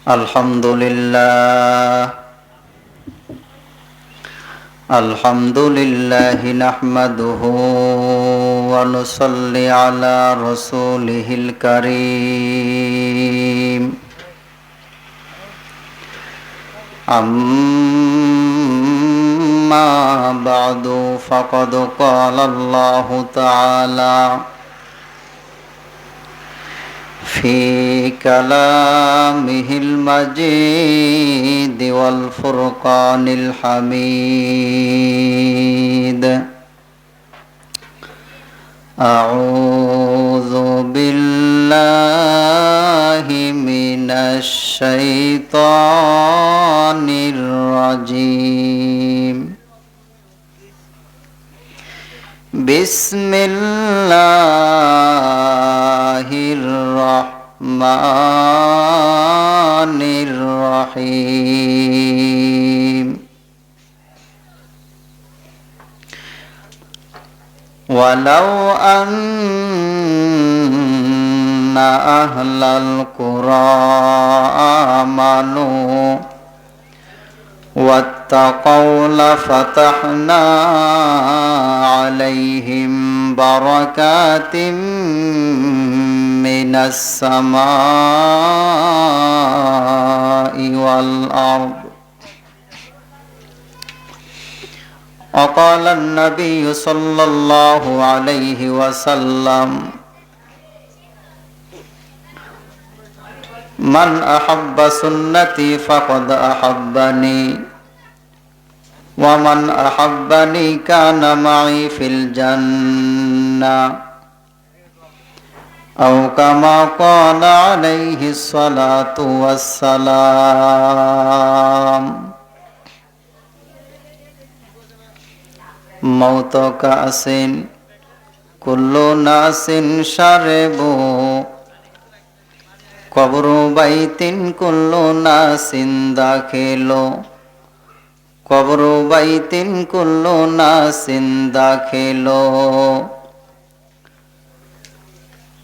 আলহামদুলিল্লাহ নাহমাদুহু ওয়া নুসাল্লি আলা রাসূলিহিল কারীম আম্মা বা'দু ফাকাদ ক্বালা আল্লাহু তাআলা في كلامه المجيد والفرقان الحميد أعوذ بالله من الشيطان الرجيم بسم الله الرحمن الرحيم ولو أن أهل القرى آمنوا واتقوا لفتحنا عليهم بركات من السماء والأرض وقال النبي صلى الله عليه وسلم من أحب سنتي فقد أحبني ومن أحبني كان معي في الجنة أو كما قال عليه الصلاة والسلام موت كأس كل ناس شربوا قبر بيت كل ناس داخلوا قبر بيت كل ناس داخلوا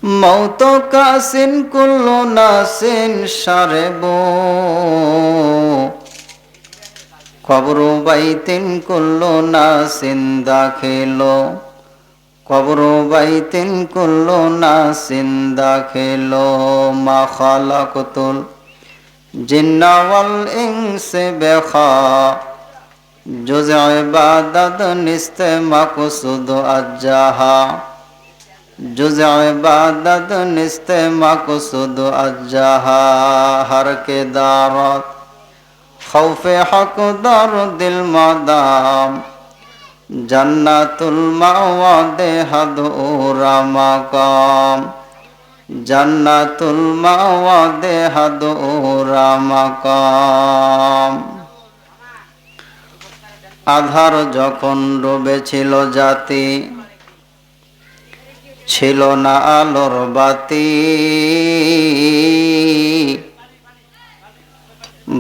موت كأس كل ناس شربوا قبر بيت كل ناس داخلوا قبر بيت كل ناس داخلوا ما خلقت الجن والإنس جز عبادت نست مقصود اجہا جز عبادت نست مقصود اجہا ہر کے دارت خوف حق دار دل مدام جنت المأوى حضور مقام جنت المأوى حضور مقام আধার যখন ডুবেছিল জাতি ছিল না আলোর বাতি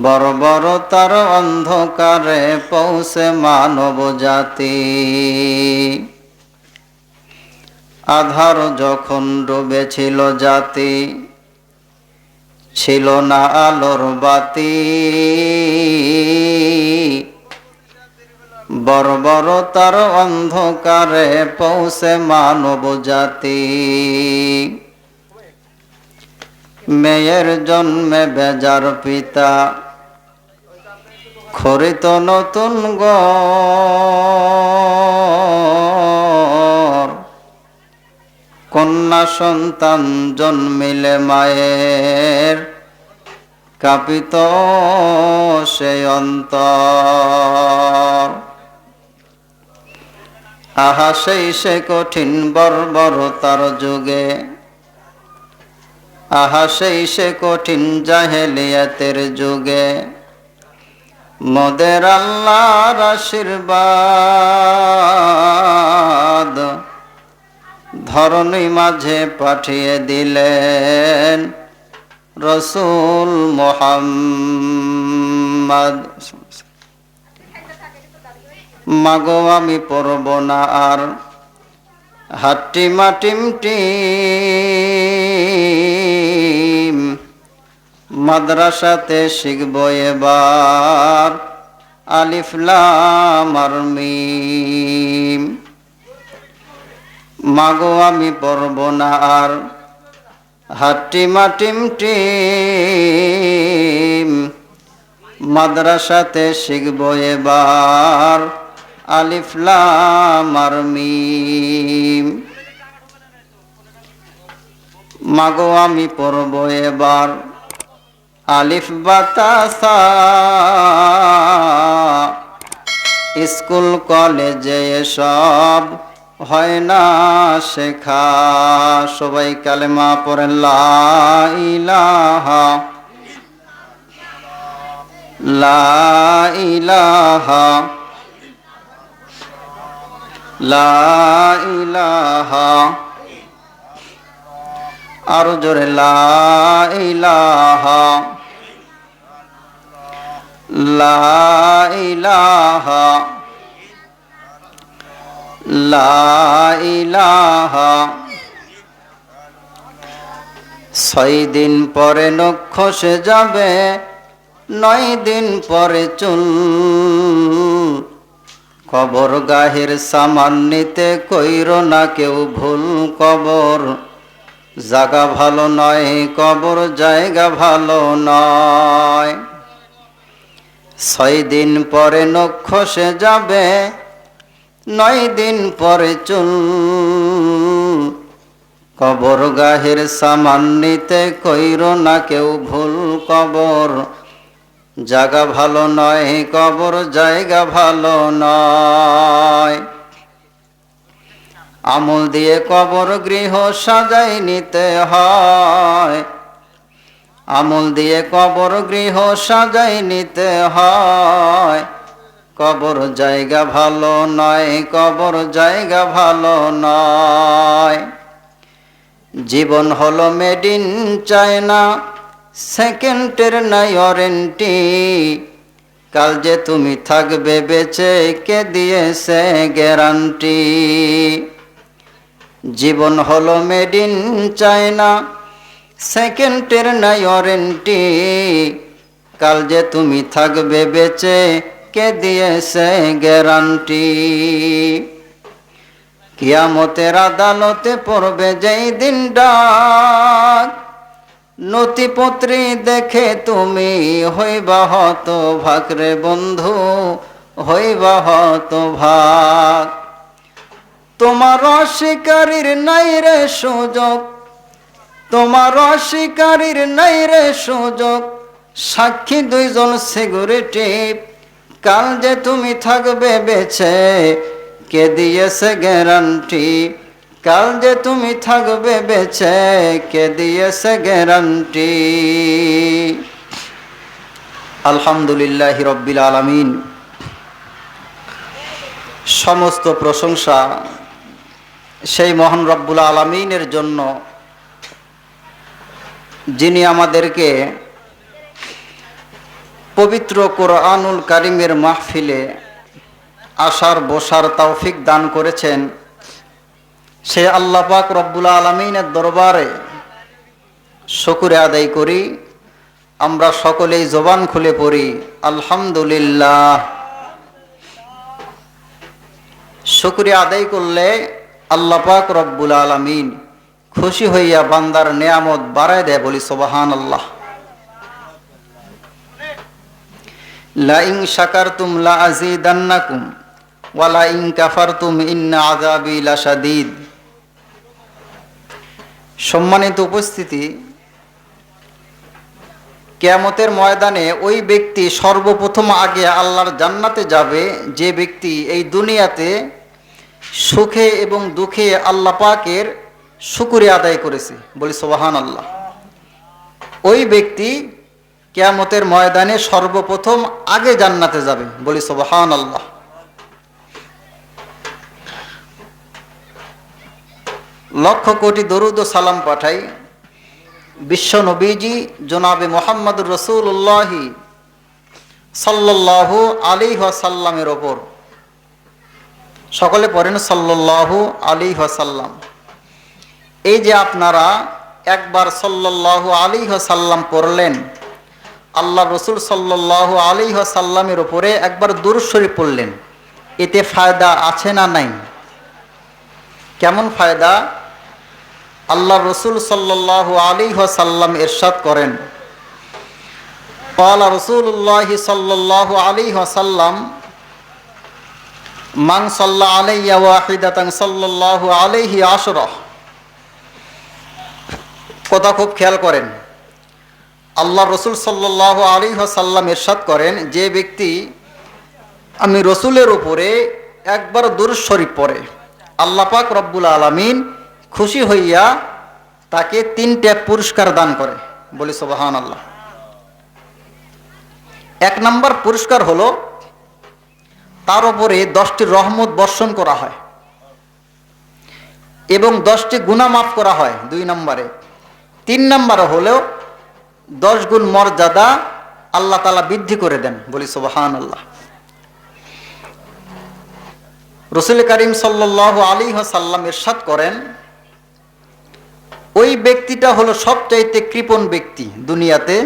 বর্বরতার অন্ধকারে পৌঁছে মানব জাতি আধার যখন ডুবেছিল জাতি ছিল না আলোর বাতি বর্বরতার অন্ধকারে পৌঁছে মানব জাতি মেয়ের জন্মে বেজার পিতা খরিত নতুন ঘর কন্যা সন্তান জন্মিলে মায়ের কাঁপিত সে অন্তর আহা সেই সে কঠিন বর্বরতার যুগে আহা সেই সে কঠিন জাহেলিয়াতের যুগে মোদের আল্লাহর আশীর্বাদ ধরণী মাঝে পাঠিয়ে দিলেন রসুল মুহাম্মদ। মাগো আমি পরব না আর হাট্টি মাটিম টিম মাদ্রাসাতে শিখব এবার আলিফ লাম আর মিম। মাগো আমি পড়ব না আর হাট্টিমা টিম টিম, মাদ্রাসাতে শিখব এবার আলিফ লাম আর মিম। মাগো আমি পড়ব এবার আলিফ বাতাসা, স্কুল কলেজে এসব হয় না শেখা। সবাই কালেমা পড়েন লা ইলাহা লা ইলাহা লা ইলাহা, আরো জোরে লা ইলাহা লা ইলাহা লা ইলাহা। 6 দিন পরে নখ খসে যাবে, 9 দিন পরে চুল। কবর গাহের সামান নিতে কইরো না কেউ ভুল। কবর জায়গা ভালো নয়, কবর জায়গা ভালো নয়। 6 দিন পরে নখ খসে যাবে, 9 দিন পরে চুল। কবর গাহের সামান নিতে কইরো না কেউ ভুল। কবর জায়গা ভালো নয়, কবর জায়গা ভালো নয়। আমল দিয়ে কবর গৃহ সাজাই নিতে হয়, আমল দিয়ে কবর গৃহ সাজাই নিতে হয়। কবর জায়গা ভালো নয়, কবর জায়গা ভালো নয়। জীবন হলো মেড ইন চায়না, সেকেন্ডের নাই ওয়ারেন্টি। কাল যে তুমি থাকবে বেঁচে, কে দিয়েছে গ্যারান্টি। জীবন হলো মেড ইন চায়না, সেকেন্ডের নাই ওয়ারেন্টি। কাল যে তুমি থাকবে বেঁচে, কে দিয়েছে গ্যারান্টি। কিয়ামতের আদালতে পড়বে যেই দিন ডাক, নথিপত্রী দেখে তুমি হইবা হতভাগ রে বন্ধু, হইবা হতভাগ। তোমার অস্বীকারীর নাই রে সুযোগ, তোমার অস্বীকারীর নাই রে সুযোগ। সাক্ষী 2 জন সিকিউরিটি, কাল যে তুমি থাকবে বেঁচে, কে দিয়েছে গ্যারান্টি। কাল যে তুমি থাকবে বেঁচে, কে দিয়েছে গ্যারান্টি। আলহামদুলিল্লাহি রাব্বিল আলামিন। সমস্ত প্রশংসা সেই মহান রব্বুল আলামিনের জন্য, যিনি আমাদেরকে পবিত্র কোরআনুল কারীমের মাহফিলে আসার বসার তৌফিক দান করেছেন। সে আল্লাহ পাক রব্বুল আলামিনের দরবারে শুকরিয়া আদায় করি। আমরা সকলেই জবান খুলে পড়ি আলহামদুলিল্লাহ। শুকরিয়া আদায় করলে আল্লাহ পাক রব্বুল আলামিন খুশি হইয়া বান্দার নেয়ামত বাড়ায় দেয়, বলি সুবহানাল্লাহ। লা ইন শাকারতুম লা আযীদান্নাকুম ওয়া লা ইন কাফারতুম ইন্না আযাবি লাশাদীদ। সম্মানিত উপস্থিতি, কিয়ামতের ময়দানে ওই ব্যক্তি সর্বপ্রথম আগে আল্লাহর জান্নাতে যাবে, যে ব্যক্তি এই দুনিয়াতে সুখে এবং দুঃখে আল্লাহ পাকের শুকরিয়া আদায় করেছে, বলি সুবহানাল্লাহ। ওই ব্যক্তি কিয়ামতের ময়দানে সর্বপ্রথম আগে জান্নাতে যাবে, বলি সুবহানাল্লাহ। লক্ষ কোটি দরুদ ও সালাম পাঠাই বিশ্ব নবীজি জনাবে মুহাম্মদুর রাসূলুল্লাহ সাল্লাল্লাহু আলাইহি ওয়াসাল্লামের ওপর। সকলে পড়েন সাল্লাল্লাহু আলাইহি ওয়াসাল্লাম। এই যে আপনারা একবার সাল্লাল্লাহু আলাইহি ওয়াসাল্লাম পড়লেন, আল্লাহ রসুল সাল্লাল্লাহু আলাইহি ওয়াসাল্লামের উপরে একবার দুরূদ শরীফ পড়লেন, এতে ফায়দা আছে না নাই? কেমন ফায়দা? আল্লাহ রসুল সাল্লাল্লাহু আলাইহি ওয়াসাল্লাম ইরশাদ করেন, ক্বালা রাসূলুল্লাহি সাল্লাল্লাহু আলাইহি ওয়াসাল্লাম মান সাল্লা আলাইয়া ওয়াহিদাতান সাল্লাল্লাহু আলাইহি আশরা। কথা খুব খেয়াল করেন। আল্লাহ রসুল সাল্লাল্লাহু আলাইহি ওয়াসাল্লাম ইরশাদ করেন, যে ব্যক্তি আমি রসুলের উপরে একবার দুরূদ শরীফ পড়ে, আল্লাহ পাক রব্বুল আলামিন খুশি হইয়া তাকে 3টা পুরস্কার দান করে। বলি সুবহানাল্লাহ। 1 নম্বর পুরস্কার হলো তার উপরে 10টি রহমত বর্ষণ করা হয় এবং 10টি গুনাহ মাফ করা হয় 2 নম্বরে। 3 নম্বরে হলো 10 গুণ মর্যাদা আল্লাহ তাআলা বৃদ্ধি করে দেন। বলি সুবহানাল্লাহ। রাসূল করিম সাল্লাল্লাহু আলাইহি ওয়াসাল্লাম ইরশাদ করেন, ওই ব্যক্তিটা হলো সবচাইতে কৃপণ ব্যক্তি দুনিয়াতে,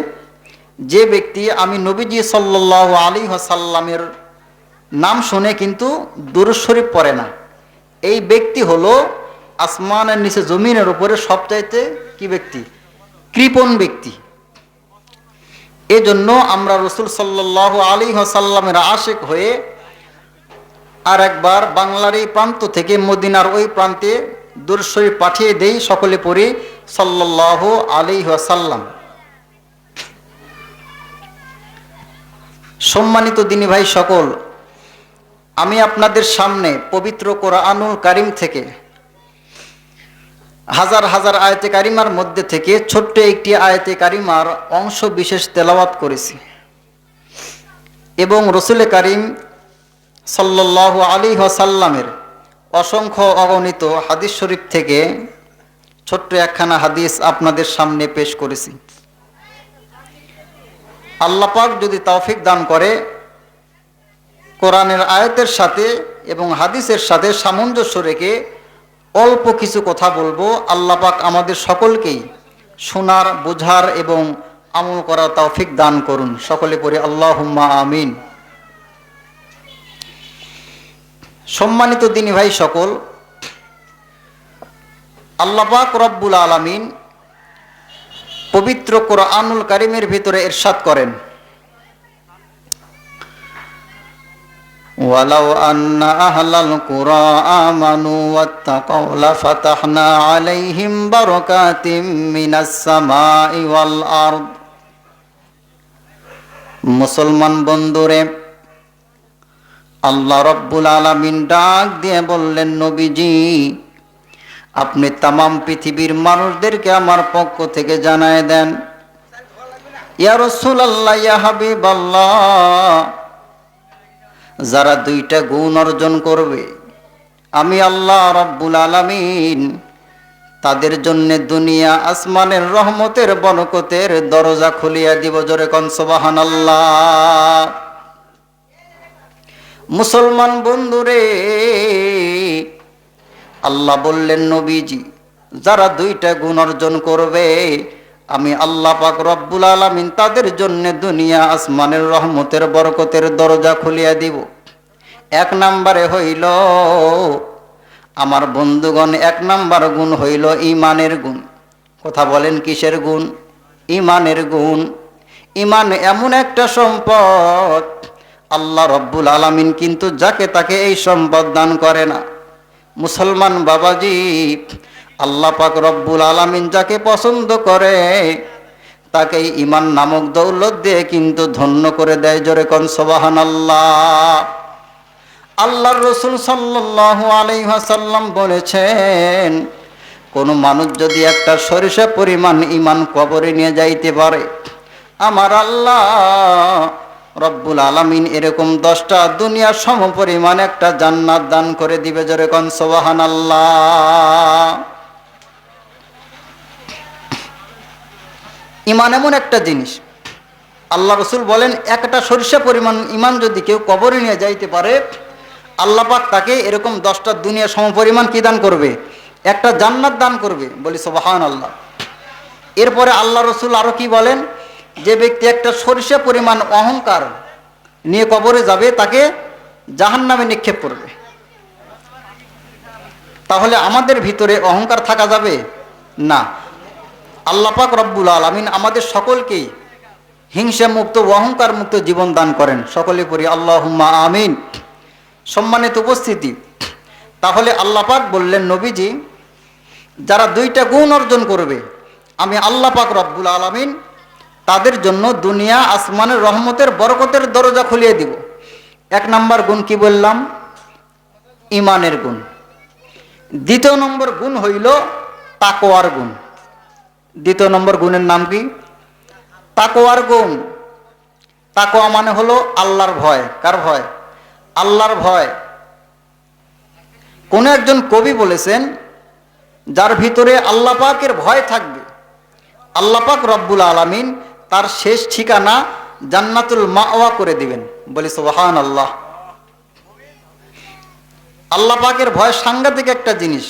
যে ব্যক্তি আমি নবীজি সাল্লাল্লাহু আলাইহি ওয়াসাল্লামের নাম শুনে কিন্তু দুরূদ শরীফ পড়ে না। এই ব্যক্তি হলো আসমানের নিচে জমিনের উপরে সবচাইতে কি ব্যক্তি? কৃপণ ব্যক্তি। এজন্য আমরা রাসূল সাল্লাল্লাহু আলাইহি ওয়াসাল্লামের আশিক হয়ে আর একবার বাংলার এই প্রান্ত থেকে মদিনার ওই প্রান্তে দুরূদ শরীফ পাঠিয়ে দেই, সকলে পড়ি সাল্লাল্লাহু আলাইহি ওয়াসাল্লাম। সম্মানিত দিনী ভাই সকল, আমি আপনাদের সামনে পবিত্র কোরআনুল কারীম থেকে হাজার হাজার আয়াতে কারিমার মধ্যে থেকে ছোট্ট একটি আয়াতে কারিমার অংশ বিশেষ তেলাওয়াত করেছি এবং রাসূল করিম সাল্লাল্লাহু আলাইহি ওয়াসাল্লামের অসংখ্য অগণিত হাদিস শরীফ থেকে ছোট্ট একখানা হাদিস আপনাদের সামনে পেশ করেছি। আল্লাহ পাক যদি তৌফিক দান করে, কোরআনের আয়াতের সাথে এবং হাদিসের সাথে সামঞ্জস্য রেখে অল্প কিছু কথা বলবো। আল্লাহ পাক আমাদের সকলকেই শোনার, বোঝার এবং আমল করার তৌফিক দান করুন। সকলে পড়ি আল্লাহুম্মা আমিন। সম্মানিত দিনী ভাই সকল, আল্লাহ পাক রব্বুল আলামিন পবিত্র কোরআনুল কারীমের ভিতরে ইরশাদ করেন, ওয়ালাউ আন্না আহলাল কুরা আমানু ওয়াত্তাকাউ লাফাতাহনা আলাইহিম বারাকাতিম মিনাস সামাই ওয়াল আরদ। মুসলমান বন্ধুরে, আল্লাহ রব্বুল আলামিন ডাক দিয়ে বললেন, নবীজি আপনি তামাম পৃথিবীর মানুষদেরকে আমার পক্ষ থেকে জানায় দেন, ইয়া রাসূলুল্লাহ, ইয়া হাবিবাল্লাহ, যারা 2টা গুণ অর্জন করবে আমি আল্লাহ রব্বুল আলামিন তাদের জন্য দুনিয়া আসমানের রহমতের বরকতের দরজা খুলিয়া দিব। জোরে কোন সুবহানাল্লাহ। মুসলমান বন্ধুরে, আল্লাহ বললেন, নবীজি যারা 2টা গুণ অর্জন করবে আমি আল্লাহ পাক রব্বুল আলামিন তাদের জন্য দুনিয়া আসমানের রহমতের বরকতের দরজা খুলিয়া দিব। 1 নম্বরে হইল আমার বন্ধুগণ, 1 নম্বর গুণ হইল ঈমানের গুণ। কথা বলেন কিসের গুণ? ঈমানের গুণ। ঈমান এমন একটা সম্পদ, আল্লাহ রব্বুল আলামিন কিন্তু যাকে তাকে এই সম্পদ দান করে না। মুসলমান বাবাজি, আল্লাহ পাক রব্বুল আলামিন যাকে পছন্দ করে তাকে ঈমান নামক দৌলত দিয়ে কিন্তু ধন্য করে দেয়। জোরে কোন সুবহানাল্লাহ। আল্লাহর রাসূল সাল্লাল্লাহু আলাইহি ওয়াসাল্লাম বলেছেন, কোন মানুষ যদি একটা সরিষা পরিমাণ ঈমান কবরে নিয়ে যাইতে পারে, আমার আল্লাহ রব্বুল আলামিন এরকম 10টা দুনিয়ার সমপরিমাণ একটা জান্নাত দান করে দিবে। জোরে কোন সুবহানাল্লাহ। ঈমান এমন একটা জিনিস, আল্লাহ রাসূল বলেন একটা সরিষা পরিমাণ ঈমান যদি কেউ কবরে নিয়ে যাইতে পারে, আল্লাহ পাক তাকে এরকম 10টা দুনিয়ার সমপরিমাণ কি দান করবে? একটা জান্নাত দান করবে। বলি সুবহানাল্লাহ। এরপরে আল্লাহ রাসূল আরো কি বলেন? যে ব্যক্তি একটা সরিষা পরিমাণ অহংকার নিয়ে কবরে যাবে তাকে জাহান্নামে নিক্ষেপ করবে। তাহলে আমাদের ভিতরে অহংকার থাকা যাবে না। আল্লাহ পাক রব্বুল আলামিন আমাদের সকলকেই হিংসা মুক্ত অহংকার মুক্ত জীবন দান করেন। সকলে পড়ি আল্লাহুম্মা আমিন। সম্মানিত উপস্থিতি, তাহলে আল্লাহ পাক বললেন, নবীজি যারা দুইটা গুণ অর্জন করবে আমি আল্লাহ পাক রব্বুল আলামিন তাদের জন্য দুনিয়া আসমানের রহমতের বরকতের দরজা খুলিয়ে দিব। এক নম্বর গুণ কি বললাম? ইমানের গুণ। দ্বিতীয় নম্বর গুণ হইল তাকওয়ার গুণ। দ্বিতীয় নম্বর গুণের নাম কি? তাকওয়ার গুণ। তাকওয়া মানে হলো আল্লাহর ভয়। কার ভয়? আল্লাহর ভয়। কোন একজন কবি বলেছেন, যার ভিতরে আল্লাহ পাকের ভয় থাকবে আল্লাহ পাক রব্বুল আলামিন তার শেষ ঠিকানা জান্নাতুল মাওয়া করে দিবেন। বলি সুবহানাল্লাহ। আল্লাহ পাকের ভয় সাংঘাতিক একটা জিনিস।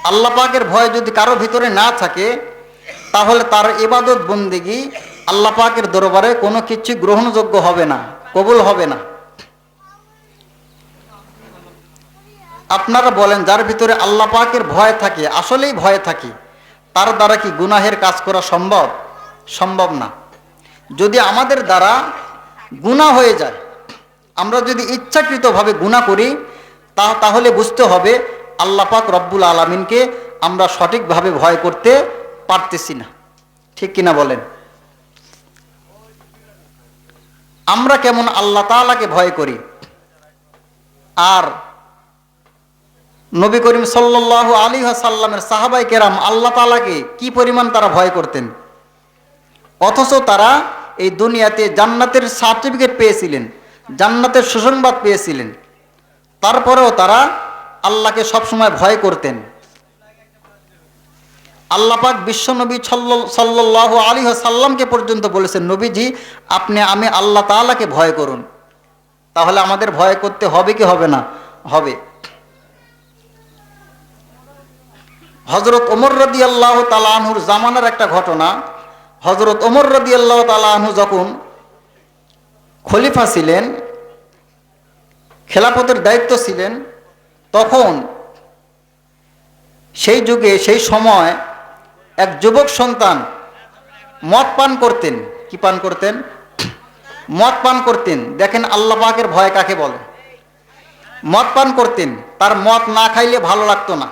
আল্লাহ পাকের ভয় যদি কারো ভিতরে না থাকে তাহলে তার ইবাদত বন্দেগী আল্লাহ পাকের দরবারে কোনো কিছু গ্রহণযোগ্য হবে না, কবুল হবে না। আপনারা বলেন, যার ভিতরে আল্লাহ পাকের ভয় থাকে, আসলেই ভয় থাকে, তার দ্বারা কি গুনাহের কাজ করা সম্ভব? সম্ভব না। যদি আমাদের দ্বারা গুনাহ হয়ে যায়, আমরা যদি ইচ্ছাকৃতভাবে গুনাহ করি, তাহলে বুঝতে হবে আল্লাহ পাক রব্বুল আলামিনকে আমরা সঠিকভাবে ভয় করতে পারতেছি না। ঠিক কিনা বলেন? আমরা কেমন আল্লাহ তাআলাকে ভয় করি, আর নবী করিম সাল্লাল্লাহু আলাইহি ওয়াসাল্লামের সাহাবায়ে কেরাম আল্লাহ তাআলাকে কি পরিমাণ তারা ভয় করতেন, অথচ তারা এই দুনিয়াতে জান্নাতের সার্টিফিকেট পেয়েছিলেন, জান্নাতের সুসংবাদ পেয়েছিলেন, তারপরেও তারা আল্লাহকে সবসময় ভয় করতেন। আল্লাহ পাক বিশ্বনবী সাল্লাল্লাহু আলাইহি ওয়াসাল্লামকে পর্যন্ত বলেছেন, নবীজি আমি আল্লাহ তাআলাকে ভয় করুন। তাহলে আমাদের ভয় করতে হবে কি হবে না? হবে। হযরত ওমর রাদিয়াল্লাহু তাআলা আনহুর জামানার একটা ঘটনা। হযরত ওমর রাদিয়াল্লাহু তাআলা আনহু যখন খলিফা ছিলেন, খেলাফতের দায়িত্ব ছিলেন, তখন সেই যুগে সেই সময় এক যুবক সন্তান মদ পান করতেন। কি পান করতেন? মদ পান করতেন। দেখেন আল্লাহ পাকের ভয় কাকে বলে। মদ পান করতেন, তার মদ না খাইলে ভালো লাগতো না।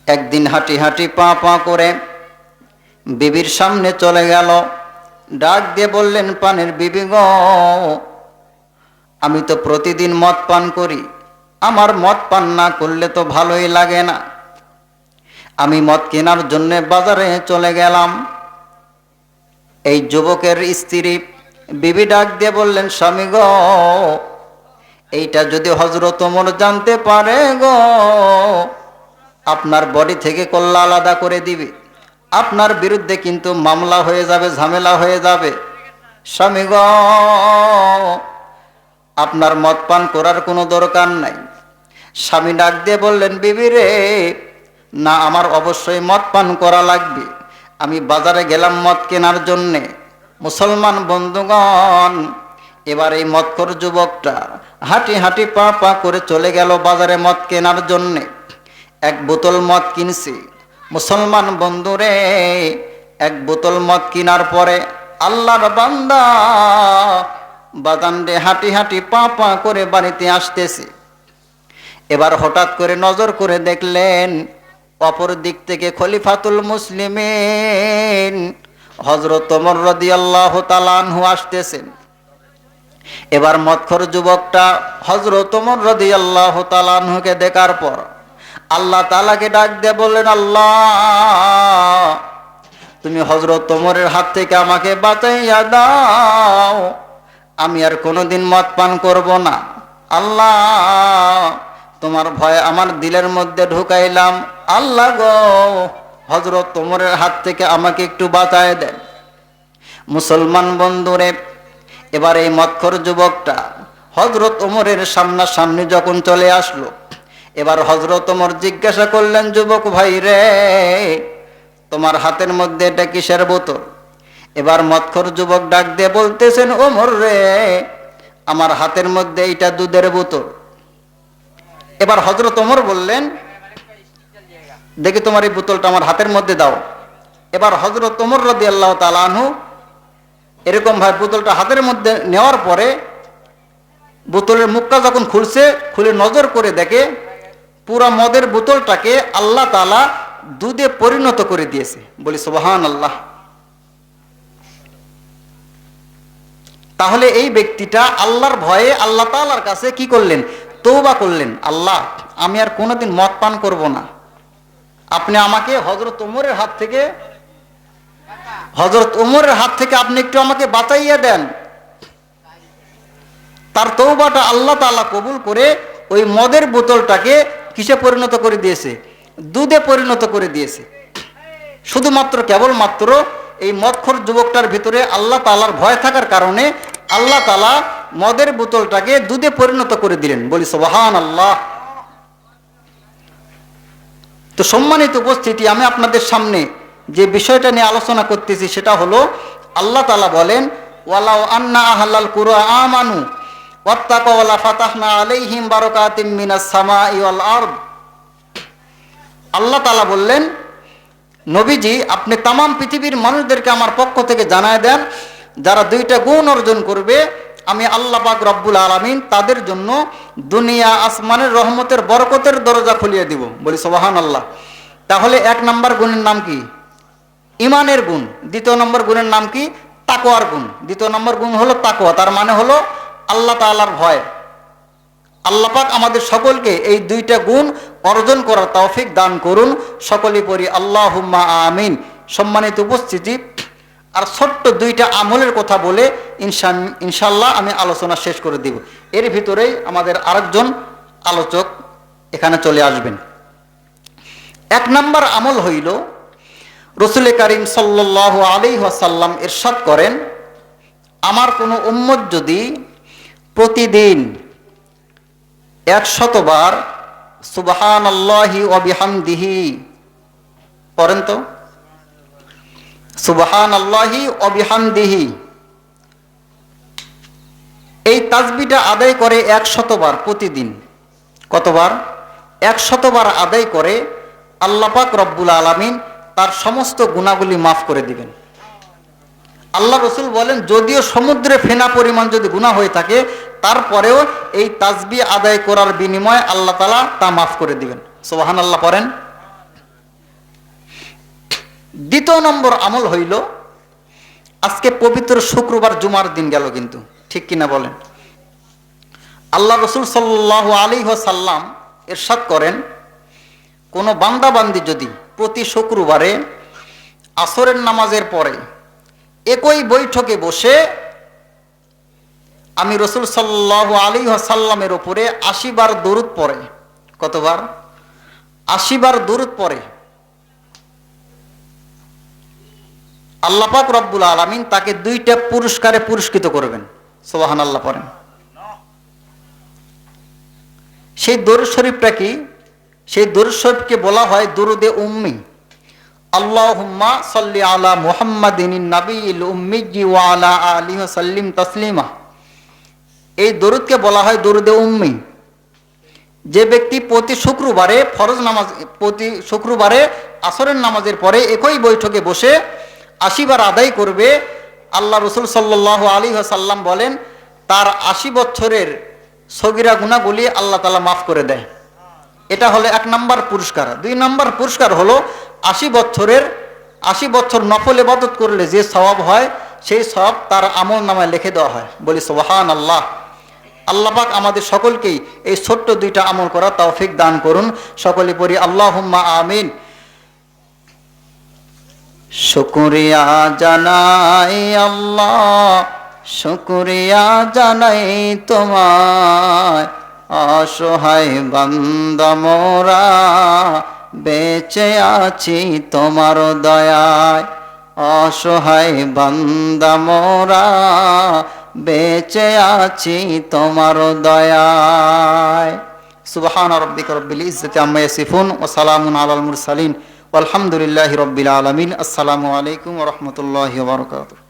একদিন হাঁটি হাঁটি পা পা করে বিবির সামনে চলে গেল, ডাক দিয়ে বললেন, পানের বিবি গো, আমি তো প্রতিদিন মদ পান করি, আমার মদ পান না করলে তো ভালোই লাগে না। আমি মদ কেনার জন্য বাজারে চলে গেলাম। এই যুবকের স্ত্রী বিবি ডাক দিয়ে বললেন, স্বামী গো, এইটা যদি হযরত ওমর জানতে পারে গো, আপনার বডি থেকে কল্লা আলাদা করে দিবে, আপনার বিরুদ্ধে কিন্তু মামলা হয়ে যাবে, ঝামেলা হয়ে যাবে। স্বামী গো, আপনার মদ পান করার কোনো দরকার নাই। স্বামী ডাক দিয়ে বললেন, বিবি রে, না, আমার অবশ্যই মদ পান করা লাগবে। আমি বাজারে গেলাম মদ কেনার জন্যে। মুসলমান বন্ধুগণ, এবার এই মদখোর যুবকটা হাঁটি হাঁটি পা পা করে চলে গেল বাজারে মদ কেনার জন্যে। এক বোতল মদ কিনছি। মুসলমান বন্ধুরে, এক বোতল মদ কেনার পরে আল্লাহর বান্দা বাজারে হাঁটি হাঁটি পা পা করে বাড়িতে আসতেছে। এবার হঠাৎ করে নজর করে দেখলেন, অপর দিক থেকে খলিফাতুল মুসলিমিন হযরত ওমর রাদিয়াল্লাহু তাআলা আনহু আসতেছেন। এবার মদখোর যুবকটা হযরত ওমর রাদিয়াল্লাহু তাআলা আনহুকে দেখার পর আল্লাহ তাআলাকে ডাক দিয়ে বললেন, আল্লাহ, তুমি হযরত ওমরের হাত থেকে আমাকে বাঁচাইয়া দাও, আমি আর কোনোদিন মদ পান করব না। আল্লাহ, তোমার ভয় আমার দিলের মধ্যে ঢুকাইলাম, আল্লাহ গো, হযরত ওমরের হাত থেকে আমাকে একটু বাঁচায় দেন। মুসলমান বন্ধুরে, এবার এই মদখোর যুবকটা হযরত ওমরের সামনাসামনি যখন চলে আসলো, এবার হযরত ওমর জিজ্ঞাসা করলেন, যুবক ভাই রে, তোমার হাতের মধ্যে এটা কিসের বোতল? এবার মদখোর যুবক ডাক দিয়ে বলতেছেন, ওমর রে, আমার হাতের মধ্যে এইটা দুধের বোতল। এবার হযরত ওমর বললেন, দেখি তোমার এই বোতলটা আমার হাতের মধ্যে দাও। এবার হযরত ওমর রাদিয়াল্লাহু তাআলা আনহু এরকম ভাবে বোতলটা হাতের মধ্যে নেওয়ার পরে বোতলের মুখটা যখন খুলছে, খুলে নজর করে দেখে পুরা মদের বোতলটাকে আল্লাহ তাআলা দুধে পরিণত করে দিয়েছে। বলি সুবহানাল্লাহ। তাহলে এই ব্যক্তিটা আল্লাহর ভয়ে আল্লাহ তাআলার কাছে কি করলেন? তওবা করলেন, আল্লাহ আমি আর কোনোদিন মদ পান করব না, আপনি আমাকে হযরত ওমরের হাত থেকে আপনি একটু আমাকে বাঁচাইয়া দেন। তার তওবাটা আল্লাহ তাআলা কবুল করে ওই মদের বোতলটাকে কিসে পরিণত করে দিয়েছে? দুধে পরিণত করে দিয়েছে। শুধুমাত্র কেবলমাত্র এই মদখোর যুবকটার ভিতরে আল্লাহ তাআলার ভয় থাকার কারণে আল্লাহ তাআলা মদের বোতলটাকে দুধে পরিণত করে দিলেন। বলি সুবহানাল্লাহ। তো সম্মানিত উপস্থিতি, আমি আপনাদের সামনে যে বিষয়টা নিয়ে আলোচনা করতেছি সেটা হলো, আল্লাহ তাআলা বলেন, ওয়ালাউ আন্না আহলাল কুরআ আমানু ওয়াত্তাকাউ লাফাতাহনা আলাইহিম বারাকাতিম মিনাস সামাই ওয়াল আরদ। আল্লাহ তাআলা বললেন, নবীজি আপনি তাম পৃথিবীর মানুষদেরকে আমার পক্ষ থেকে জানায় দেন, যারা দুইটা গুণ অর্জন করবে আমি আল্লাহ পাক রব্বুল আলামিন তাদের জন্য দুনিয়া আসমানের রহমতের বরকতের দরজা খুলিয়ে দিব। বলি সুবহানাল্লাহ। তাহলে এক নম্বর গুণের নাম কি? ইমানের গুণ। দ্বিতীয় নম্বর গুণের নাম কি? তাকওয়ার গুণ। দ্বিতীয় নম্বর গুণ হলো তাকওয়া, তার মানে হলো আল্লাহ তাআলার ভয়। আল্লাহ পাক আমাদের সকলকে এই দুইটা গুণ অর্জন করার তৌফিক দান করুন। সকলেই পড়ি আল্লাহুম্মা আমিন। সম্মানিত উপস্থিতি, আর ছোট্ট দুইটা আমলের কথা বলে ইনশাআল্লাহ আমি আলোচনা শেষ করে দিব। এর ভিতরেই আমাদের আরেকজন আলোচক এখানে চলে আসবেন। এক নম্বর আমল হইল, রাসূল করিম সাল্লাল্লাহু আলাইহি ওয়াসাল্লাম ইরশাদ করেন, আমার কোনো উম্মত যদি প্রতিদিন 100 বার সুবহানাল্লাহি ওয়া বিহামদিহি পড়েন তো, সুবহানাল্লাহি ওয়া বিহামদিহি, এই তাসবিহটা আদায় করে 100 বার প্রতিদিন। কতবার? 100 বার আদায় করে আল্লাহ পাক রব্বুল আলামিন তার সমস্ত গুনাহগুলি মাফ করে দিবেন। আল্লাহ রাসূল বলেন, যদিও সমুদ্রে ফেনা পরিমাণ যদি গুনাহ হয়ে থাকে, তারপরেও এই তাসবিহ আদায় করার বিনিময়ে আল্লাহ তাআলা তা মাফ করে দিবেন। সুবহানাল্লাহ পড়েন। দ্বিতীয় নম্বর আমল হইল, আজকে পবিত্র শুক্রবার জুমার দিন গেল, কিন্তু ঠিক কিনা বলেন? আল্লাহ রাসূল সাল্লাল্লাহু আলাইহি ওয়াসাল্লাম ইরশাদ করেন, কোনো বান্দা বান্দি যদি প্রতি শুক্রবারে আসরের নামাজের পরে একই বৈঠকে বসে আমি রাসূল সাল্লাল্লাহু আলাইহি ওয়াসাল্লামের উপরে 80 বার দরুদ পড়ে, কতবার? 80 বার দরুদ পড়ে, আল্লাহ পাক রব্বুল আলামিন তাকে দুইটা পুরস্কারে পুরস্কৃত করবেন। সুবহানাল্লাহ পড়েন। সেই দরুদ শরীফটা কি? সেই দরুদ শরীফকে বলা হয় দরুদে উম্মি। আল্লাহুম্মা সাল্লি আলা মুহাম্মাদিন নাবিয়িল উম্মি ওয়া আলা আলিহি ওয়া সাল্লিম তাসলিমা। এই দরুদকে বলা হয় দরুদে উম্মি। যে ব্যক্তি প্রতি শুক্রবারে আসরের নামাজের পরে একই বৈঠকে বসে 80 বার আদায় করবে, আল্লাহ রাসূল সাল্লাল্লাহু আলাইহি ওয়াসাল্লাম বলেন তার 80 বছরের সগীরা গুনাহগুলি আল্লাহ তাআলা মাফ করে দেয়। এটা হলো এক নম্বর পুরস্কার। দুই নম্বর পুরস্কার হলো 80 বছর নফল ইবাদত করলে যে সওয়াব হয়, সেই সওয়াব তার আমল নামায় লিখে দেওয়া হয়। বলি সুবহানাল্লাহ। আল্লাহ পাক আমাদের সকলকেই এই ছোট্ট দুইটা আমল করার তৌফিক দান করুন। সকলে পড়ি আল্লাহুম্মা আমিন। শুকরিয়া জানাই আল্লাহ, শুকরিয়া জানাই তোমায়, অসহায় বান্দা মোরা বেঁচে আছি তোমার দয়ায়, অসহায় বান্দা মোরা বেঁচে আছি তোমার দয়ায়। সুবহান রাব্বিকা রব্বিল ইজ্জাতি আম্মা ইয়াসিফুন ওয়া সালামুন আলাল মুরসালিন আলহামদুলিল্লাহি রাব্বিল আলামিন। আসসালামু আলাইকুম ওয়া রাহমাতুল্লাহি ওয়া বারাকাতুহু।